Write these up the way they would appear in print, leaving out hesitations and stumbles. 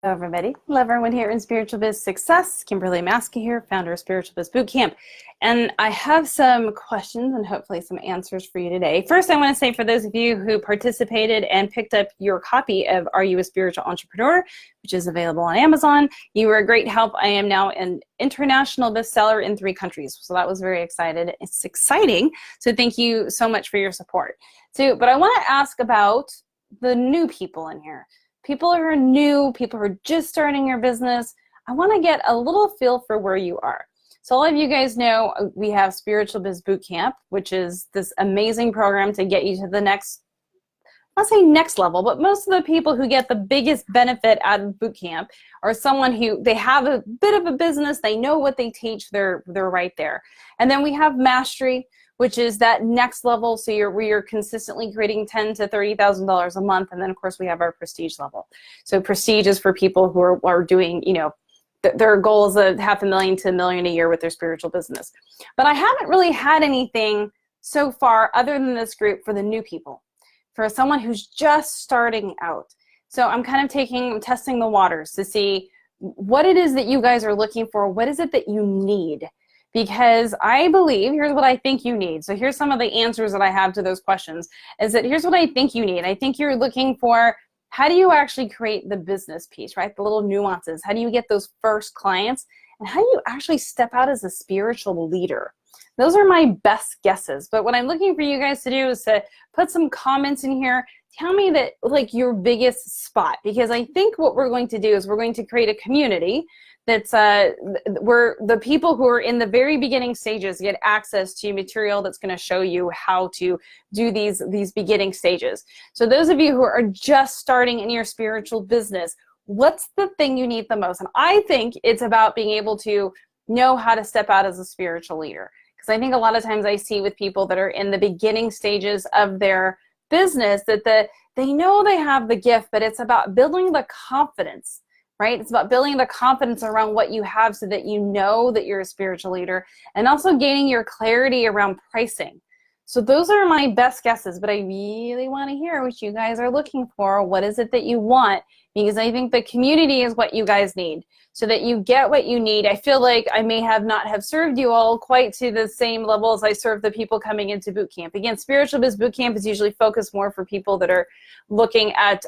Hello everybody, love everyone here in Spiritual Biz Success. Kimberly Maska here, founder of Spiritual Biz Bootcamp. And I have some questions and hopefully some answers for you today. First, I want to say for those of you who participated and picked up your copy of Are You a Spiritual Entrepreneur, which is available on Amazon, you were a great help. I am now an international bestseller in 3 countries. So that was very excited. It's exciting. So thank you so much for your support. But I want to ask about the new people in here. People who are new, people who are just starting your business. I want to get a little feel for where you are. So all of you guys know we have Spiritual Biz Bootcamp, which is this amazing program to get you to the next, I'll say next level, but most of the people who get the biggest benefit out of Bootcamp are someone who, they have a bit of a business, they know what they teach, they're right there. And then we have Mastery, which is that next level, so you're consistently creating $10,000 to $30,000 a month, and then of course we have our Prestige level. So Prestige is for people who are doing, you know, their goal is of $500,000 to $1 million a year with their spiritual business. But I haven't really had anything so far other than this group for the new people, for someone who's just starting out. So I'm kind of testing the waters to see what it is that you guys are looking for. What is it that you need? Because I believe, here's what I think you need. So here's some of the answers that I have to those questions, is that here's what I think you need. I think you're looking for, how do you actually create the business piece, right? The little nuances. How do you get those first clients? And how do you actually step out as a spiritual leader? Those are my best guesses. But what I'm looking for you guys to do is to put some comments in here. Tell me that, like, your biggest spot, because I think what we're going to do is we're going to create a community that's where the people who are in the very beginning stages get access to material that's going to show you how to do these beginning stages. So those of you who are just starting in your spiritual business, what's the thing you need the most? And I think it's about being able to know how to step out as a spiritual leader. Because I think a lot of times I see with people that are in the beginning stages of their business that they know they have the gift, but it's about building the confidence, right? It's about building the confidence around what you have so that you know that you're a spiritual leader, and also gaining your clarity around pricing. So those are my best guesses, but I really want to hear what you guys are looking for. What is it that you want? Because I think the community is what you guys need, so that you get what you need. I feel like I may not have served you all quite to the same level as I serve the people coming into Bootcamp. Again, Spiritual Biz Bootcamp is usually focused more for people that are looking at,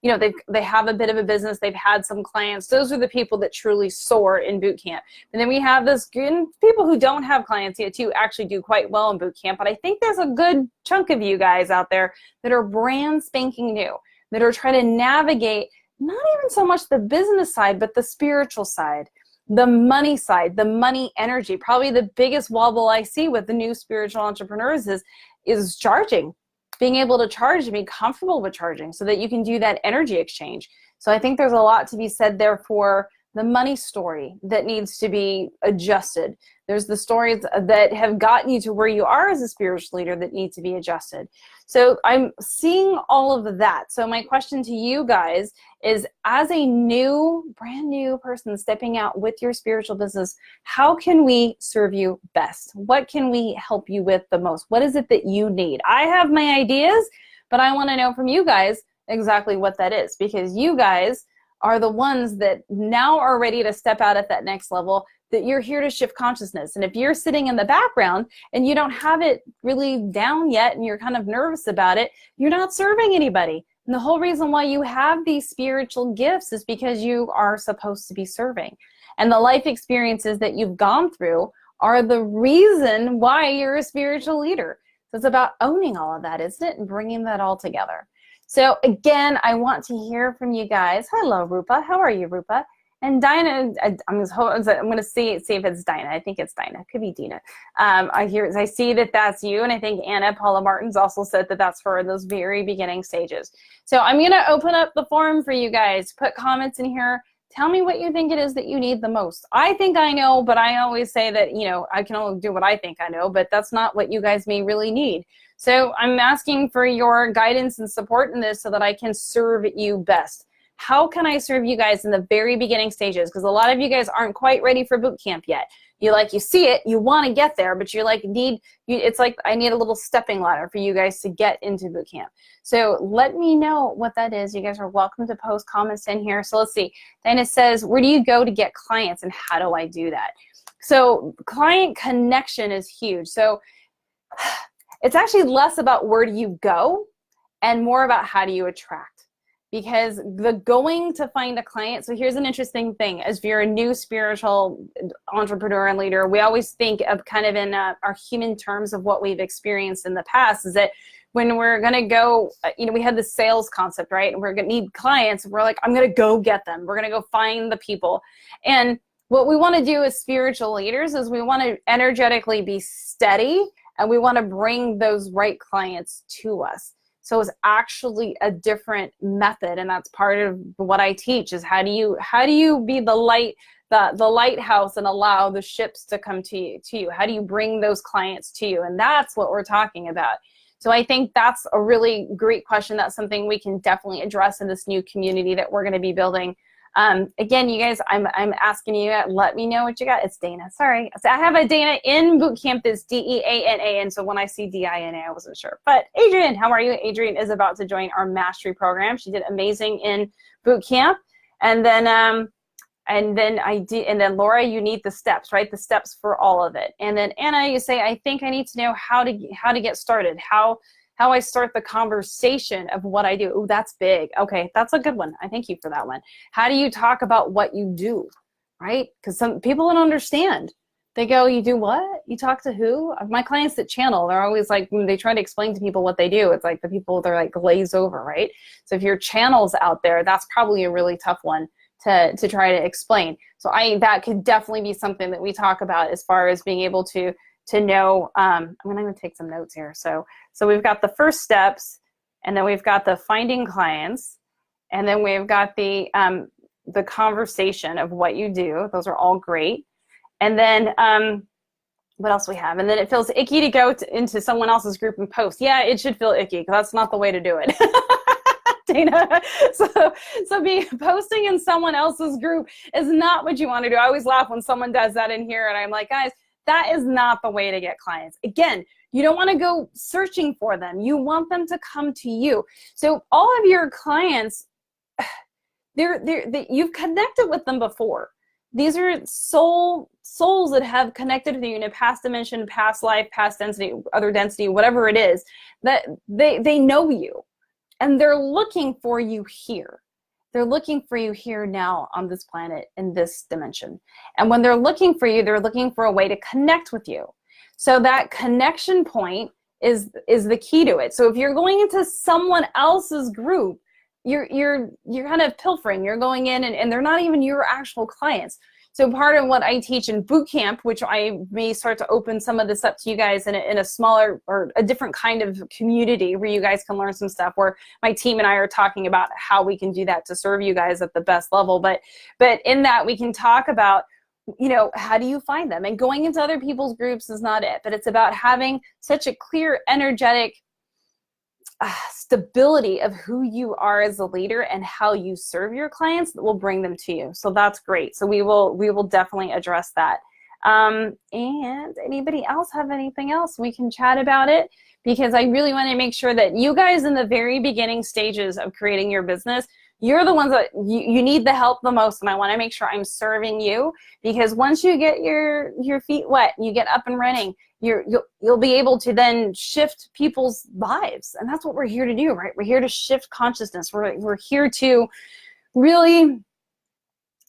you know, they have a bit of a business, they've had some clients. Those are the people that truly soar in Bootcamp. And then we have this people who don't have clients yet too actually do quite well in Bootcamp. But I think there's a good chunk of you guys out there that are brand spanking new, that are trying to navigate not even so much the business side, but the spiritual side, the money side, the money energy. Probably the biggest wobble I see with the new spiritual entrepreneurs is charging, being able to charge and be comfortable with charging so that you can do that energy exchange. So I think there's a lot to be said there for the money story that needs to be adjusted. There's the stories that have gotten you to where you are as a spiritual leader that need to be adjusted. So I'm seeing all of that. So my question to you guys is, as a brand new person stepping out with your spiritual business, how can we serve you best? What can we help you with the most? What is it that you need? I have my ideas, but I want to know from you guys exactly what that is, because you guys are the ones that now are ready to step out at that next level, that you're here to shift consciousness. And if you're sitting in the background and you don't have it really down yet and you're kind of nervous about it, you're not serving anybody. And the whole reason why you have these spiritual gifts is because you are supposed to be serving. And the life experiences that you've gone through are the reason why you're a spiritual leader. So it's about owning all of that, isn't it? And bringing that all together. So again, I want to hear from you guys. Hello, Rupa. How are you, Rupa? And Dinah, I'm going to see if it's Dinah. I think it's Dinah. It could be Dina. I see that that's you, and I think Anna Paula Martins also said that that's for those very beginning stages. So I'm going to open up the forum for you guys. Put comments in here. Tell me what you think it is that you need the most. I think I know, but I always say that, you know, I can only do what I think I know, but that's not what you guys may really need. So I'm asking for your guidance and support in this so that I can serve you best. how can I serve you guys in the very beginning stages? Because a lot of you guys aren't quite ready for boot camp yet. You see it, you want to get there, but you're like, it's like, I need a little stepping ladder for you guys to get into boot camp. So let me know what that is. You guys are welcome to post comments in here. So let's see. Then it says, where do you go to get clients and how do I do that? So client connection is huge. So it's actually less about where do you go and more about how do you attract. Because the going to find a client, so here's an interesting thing. As if you're a new spiritual entrepreneur and leader, we always think of kind of in our human terms of what we've experienced in the past, is that when we're going to go, we had the sales concept, right? And we're going to need clients. We're like, I'm going to go get them. We're going to go find the people. And what we want to do as spiritual leaders is we want to energetically be steady, and we want to bring those right clients to us. So it's actually a different method, and that's part of what I teach, is how do you be the light, the lighthouse, and allow the ships to come to you? How do you bring those clients to you? And that's what we're talking about. So I think that's a really great question. That's something we can definitely address in this new community that we're going to be building. Again, you guys, I'm asking you, let me know what you got. It's Dana. Sorry. So I have a Dana in Bootcamp. It's D-E-A-N-A. And so when I see D-I-N-A, I wasn't sure. But Adrian, how are you? Adrian is about to join our mastery program. She did amazing in Bootcamp. And then Laura, you need the steps, right? The steps for all of it. And then Anna, you say, I think I need to know how to get started. How I start the conversation of what I do. Oh, that's big. Okay, that's a good one. I thank you for that one. How do you talk about what you do, right? Because some people don't understand. They go, you do what? You talk to who? My clients that channel, they're always like, when they try to explain to people what they do, it's like the people, they're like glaze over, right? So if your channel's out there, that's probably a really tough one to try to explain. So that could definitely be something that we talk about as far as being able to know. I'm going to take some notes here. So we've got the first steps, and then we've got the finding clients, and then we've got the conversation of what you do. Those are all great. And then what else we have? And then it feels icky to go into someone else's group and post. Yeah, it should feel icky, because that's not the way to do it. Dana. So posting in someone else's group is not what you want to do. I always laugh when someone does that in here, and I'm like, guys, that is not the way to get clients. Again, you don't want to go searching for them. You want them to come to you. So all of your clients, you've connected with them before. These are souls that have connected with you in a past dimension, past life, past density, other density, whatever it is, that they know you, and they're looking for you here. They're looking for you here now on this planet in this dimension. And when they're looking for you, they're looking for a way to connect with you. So that connection point is the key to it. So if you're going into someone else's group, you're kind of pilfering. You're going in and they're not even your actual clients. So part of what I teach in Bootcamp, which I may start to open some of this up to you guys in a smaller or a different kind of community where you guys can learn some stuff, where my team and I are talking about how we can do that to serve you guys at the best level. But in that, we can talk about, how do you find them? And going into other people's groups is not it, but it's about having such a clear, energetic stability of who you are as a leader and how you serve your clients that will bring them to you. So that's great. So we will definitely address that. And anybody else have anything else? We can chat about it, because I really want to make sure that you guys in the very beginning stages of creating your business, you're the ones that you need the help the most, and I want to make sure I'm serving you, because once you get your feet wet, you get up and running, you'll be able to then shift people's lives, and that's what we're here to do, right? We're here to shift consciousness. We're here to really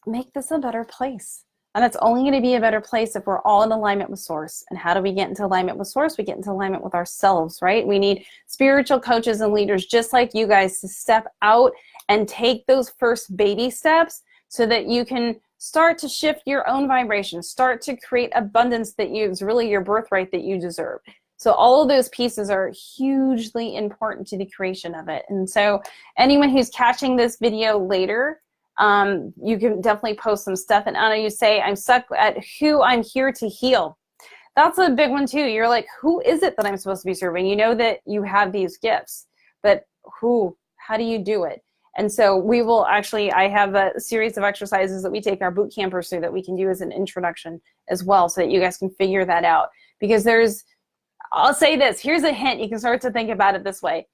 make this a better place. And it's only going to be a better place if we're all in alignment with Source. And how do we get into alignment with Source? We get into alignment with ourselves, right? We need spiritual coaches and leaders just like you guys to step out and take those first baby steps so that you can start to shift your own vibration, start to create abundance that is really your birthright that you deserve. So all of those pieces are hugely important to the creation of it. And so anyone who's catching this video later, you can definitely post some stuff. And Anna, you say, I'm stuck at who I'm here to heal. That's a big one too. You're like, who is it that I'm supposed to be serving? You know that you have these gifts, but who? How do you do it? And so we will actually, I have a series of exercises that we take our boot campers through that we can do as an introduction as well, so that you guys can figure that out. Because I'll say this, here's a hint, you can start to think about it this way.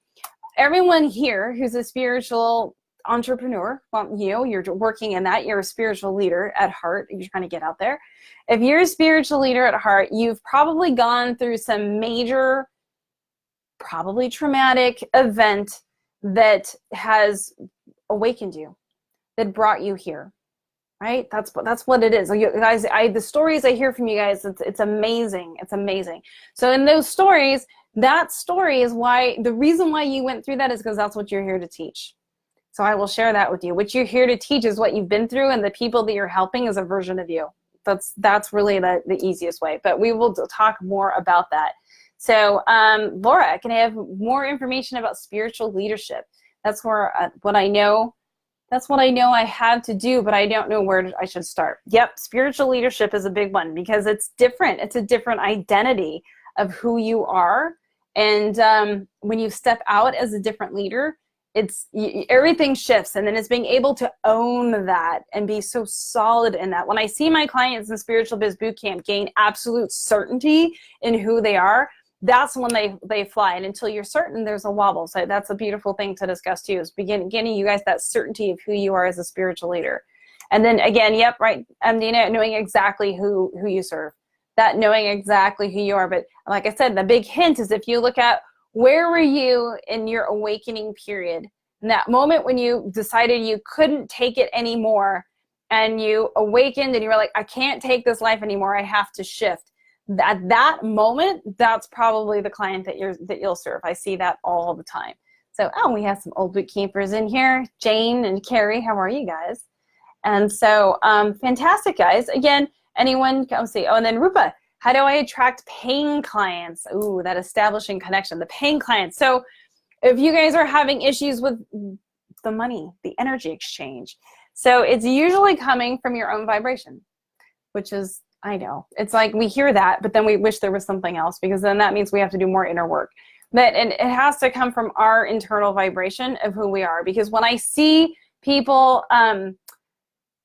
Everyone here who's a spiritual entrepreneur, well, you're working in that, you're a spiritual leader at heart, you're trying to get out there. If you're a spiritual leader at heart, you've probably gone through some major, probably traumatic event that has awakened you, that brought you here, right? That's what it is. You guys, the stories I hear from you guys, it's amazing. It's amazing. So in those stories, that story is why, the reason why you went through that is because that's what you're here to teach. So I will share that with you. What you're here to teach is what you've been through, and the people that you're helping is a version of you. That's really the easiest way, but we will talk more about that. So Laura, can I have more information about spiritual leadership? That's where what I know. That's what I know I have to do, but I don't know where I should start. Yep, spiritual leadership is a big one because it's different. It's a different identity of who you are. And when you step out as a different leader, everything shifts, and then it's being able to own that and be so solid in that. When I see my clients in Spiritual Biz Bootcamp gain absolute certainty in who they are, that's when they fly. And until you're certain, there's a wobble. So that's a beautiful thing to discuss too, is getting you guys that certainty of who you are as a spiritual leader. And then again, yep, right, knowing exactly who you serve, that knowing exactly who you are. But like I said, the big hint is if you look at where were you in your awakening period, in that moment when you decided you couldn't take it anymore, and you awakened and you were like, I can't take this life anymore, I have to shift. At that moment, that's probably the client that you'll serve. I see that all the time. So, we have some old boot campers in here. Jane and Carrie, how are you guys? And so, fantastic, guys. Again, anyone, let's see. Oh, and then Rupa, how do I attract paying clients? Ooh, that establishing connection, the paying clients. So if you guys are having issues with the money, the energy exchange, so it's usually coming from your own vibration, which is, I know, it's like we hear that, but then we wish there was something else, because then that means we have to do more inner work. And it has to come from our internal vibration of who we are. Because when I see people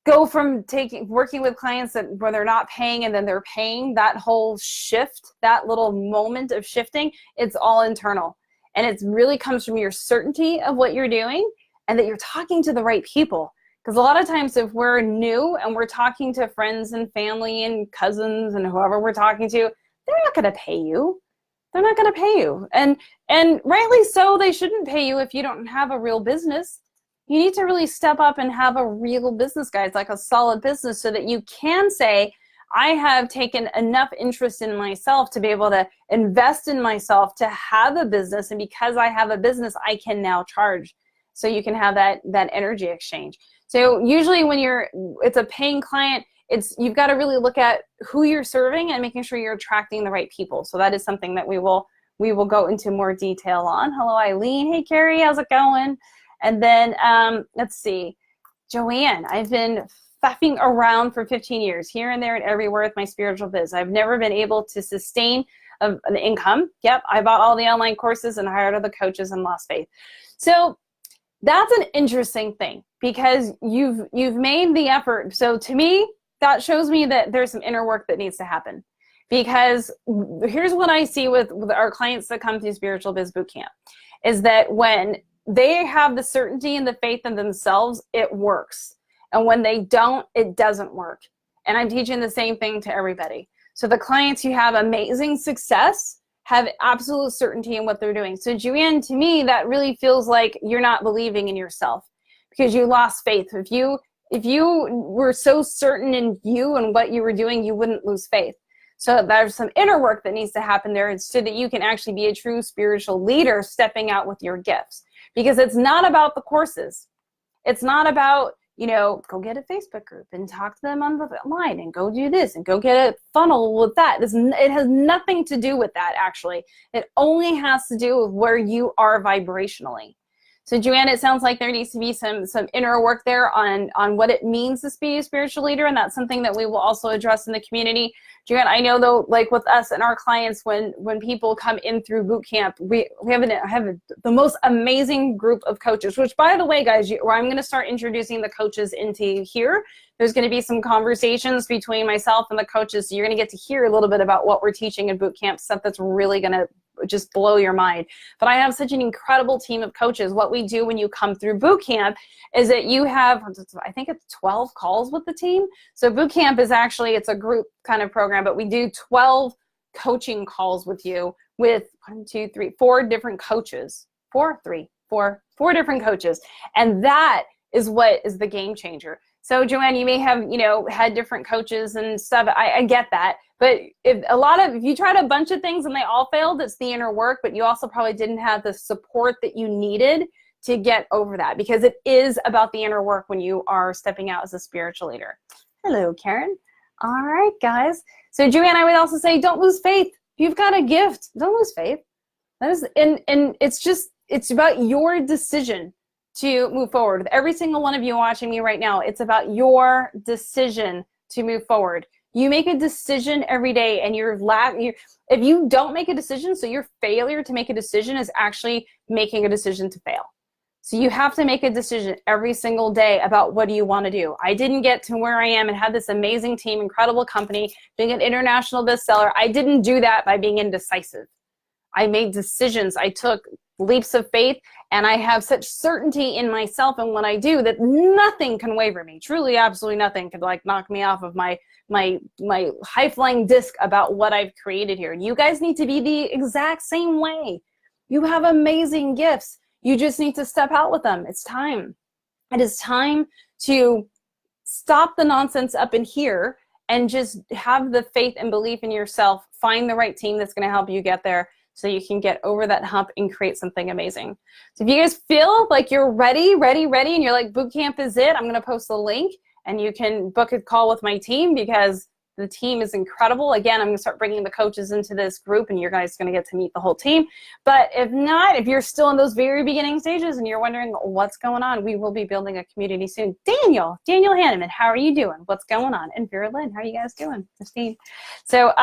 go from working with clients where they're not paying and then they're paying, that whole shift, that little moment of shifting, it's all internal. And it really comes from your certainty of what you're doing and that you're talking to the right people. Because a lot of times if we're new and we're talking to friends and family and cousins and whoever we're talking to, they're not going to pay you. They're not going to pay you. And rightly so, they shouldn't pay you if you don't have a real business. You need to really step up and have a real business, guys, like a solid business, so that you can say, I have taken enough interest in myself to be able to invest in myself to have a business. And because I have a business, I can now charge. So you can have that energy exchange. So usually when it's a paying client, you've got to really look at who you're serving and making sure you're attracting the right people. So that is something that we will go into more detail on. Hello, Eileen. Hey, Carrie, how's it going? And then let's see, Joanne, I've been faffing around for 15 years, here and there and everywhere with my spiritual biz. I've never been able to sustain an income. Yep, I bought all the online courses and hired other coaches and lost faith. So that's an interesting thing, because you've made the effort. So to me, that shows me that there's some inner work that needs to happen. Because here's what I see with our clients that come to Spiritual Biz Bootcamp, is that when they have the certainty and the faith in themselves, it works. And when they don't, it doesn't work. And I'm teaching the same thing to everybody. So the clients who have amazing success have absolute certainty in what they're doing. So Joanne, to me, that really feels like you're not believing in yourself, because you lost faith. If you were so certain in you and what you were doing, you wouldn't lose faith. So there's some inner work that needs to happen there, so that you can actually be a true spiritual leader stepping out with your gifts. Because it's not about the courses. It's not about, go get a Facebook group and talk to them online and go do this and go get a funnel with that. It has nothing to do with that, actually. It only has to do with where you are vibrationally. So Joanne, it sounds like there needs to be some inner work there on what it means to be a spiritual leader, and that's something that we will also address in the community. Joanne, I know though, like with us and our clients, when people come in through boot camp, we have the most amazing group of coaches, which by the way, guys, I'm going to start introducing the coaches into here. There's going to be some conversations between myself and the coaches, so you're going to get to hear a little bit about what we're teaching in boot camp, stuff that's really going to just blow your mind. But I have such an incredible team of coaches. What we do when you come through boot camp is that you have, I think it's 12 calls with the team. So boot camp is actually, it's a group kind of program, but we do 12 coaching calls with you with 4 different coaches. Four different coaches. And that is what is the game changer. So Joanne, you may have, had different coaches and stuff. I get that. But if you tried a bunch of things and they all failed, it's the inner work, but you also probably didn't have the support that you needed to get over that, because it is about the inner work when you are stepping out as a spiritual leader. Hello, Karen. All right, guys. So Joanne, I would also say, don't lose faith. If you've got a gift, don't lose faith. That is, and it's about your decision to move forward. With every single one of you watching me right now, it's about your decision to move forward. You make a decision every day, and if you don't make a decision, so your failure to make a decision is actually making a decision to fail. So you have to make a decision every single day about what do you want to do. I didn't get to where I am and had this amazing team, incredible company, being an international bestseller. I didn't do that by being indecisive. I made decisions. I took leaps of faith, and I have such certainty in myself and what I do that nothing can waver me. Truly, absolutely nothing could knock me off of my high-flying disc about what I've created here. You guys need to be the exact same way. You have amazing gifts. You just need to step out with them. It's time. It is time to stop the nonsense up in here and just have the faith and belief in yourself. Find the right team that's going to help you get there, so you can get over that hump and create something amazing. So if you guys feel like you're ready, and you're like, boot camp is it, I'm going to post the link, and you can book a call with my team, because the team is incredible. Again, I'm going to start bringing the coaches into this group, and you're guys going to get to meet the whole team. But if not, if you're still in those very beginning stages and you're wondering what's going on, we will be building a community soon. Daniel Hanneman, how are you doing? What's going on? And Vera Lynn, how are you guys doing? Christine. So,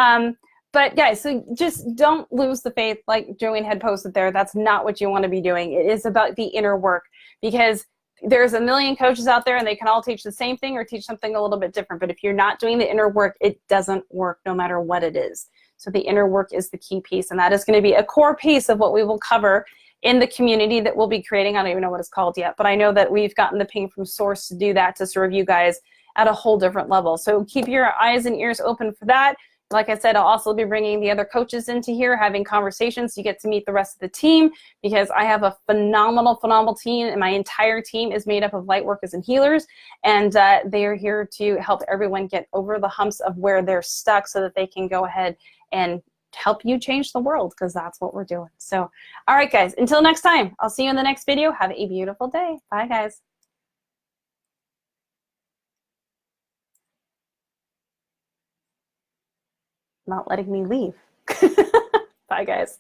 but guys, so just don't lose the faith, like Joanne had posted there. That's not what you want to be doing. It is about the inner work, because there's a million coaches out there and they can all teach the same thing or teach something a little bit different. But if you're not doing the inner work, it doesn't work no matter what it is. So the inner work is the key piece, and that is going to be a core piece of what we will cover in the community that we'll be creating. I don't even know what it's called yet, but I know that we've gotten the ping from source to do that, to serve you guys at a whole different level. So keep your eyes and ears open for that. Like I said, I'll also be bringing the other coaches into here, having conversations. You get to meet the rest of the team, because I have a phenomenal team, and my entire team is made up of light workers and healers, and they are here to help everyone get over the humps of where they're stuck, so that they can go ahead and help you change the world, because that's what we're doing. So, all right, guys, until next time, I'll see you in the next video. Have a beautiful day. Bye, guys. Not letting me leave. Bye, guys.